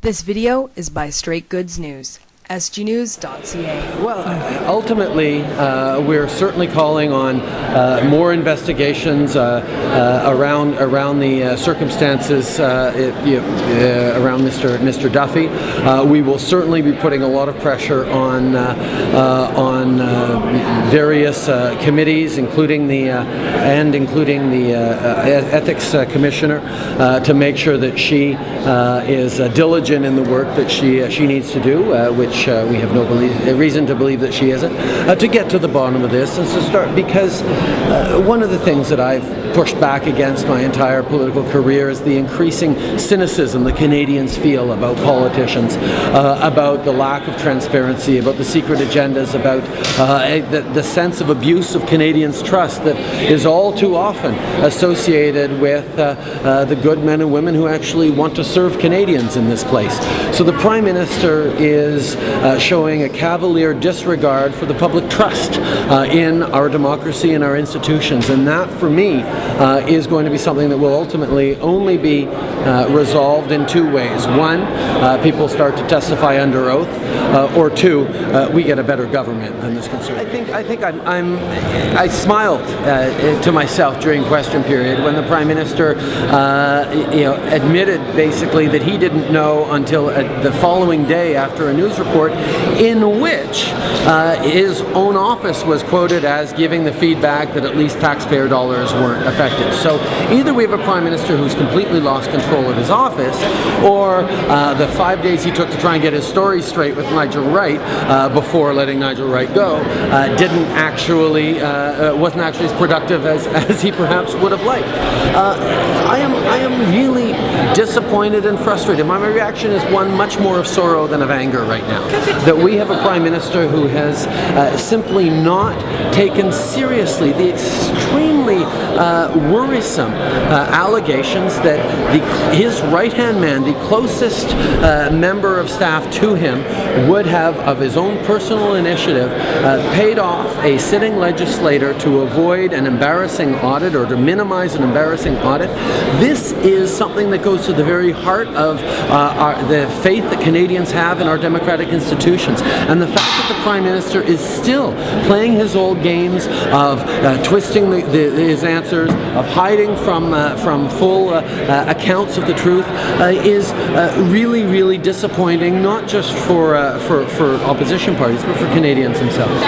This video is by Straight Goods News. SGNews.ca. Well, ultimately, we're certainly calling on more investigations around the circumstances around Mr. Duffy. We will certainly be putting a lot of pressure on various committees, including the ethics commissioner, to make sure that she is diligent in the work that she needs to do, which we have no reason to believe that she isn't, to get to the bottom of this and to start, because one of the things that I've pushed back against my entire political career is the increasing cynicism that Canadians feel about politicians, about the lack of transparency, about the secret agendas, about the sense of abuse of Canadians' trust that is all too often associated with the good men and women who actually want to serve Canadians in this place. So the Prime Minister is showing a cavalier disregard for the public trust in our democracy and our institutions, and that, for me, is going to be something that will ultimately only be resolved in two ways. One, people start to testify under oath, or two, we get a better government than this Conservative. I think I smiled to myself during question period when the Prime Minister admitted basically that he didn't know until the following day after a news report in which his own office was quoted as giving the feedback that at least taxpayer dollars weren't affected. So either we have a Prime Minister who's completely lost control of his office, or the 5 days he took to try and get his story straight with Nigel Wright before letting Nigel Wright go wasn't actually as productive as he perhaps would have liked. I am really disappointed and frustrated. My reaction is one much more of sorrow than of anger right now. That we have a Prime Minister who has simply not taken seriously the extremely worrisome allegations that his right-hand man, the closest member of staff to him, would have, of his own personal initiative, paid off a sitting legislator to avoid an embarrassing audit or to minimize an embarrassing audit. This is something that goes to the very heart of the faith that Canadians have in our democratic institutions. And the fact that the Prime Minister is still playing his old games of twisting his answers, of hiding from full accounts of the truth, is really, really disappointing, not just for opposition parties, but for Canadians themselves.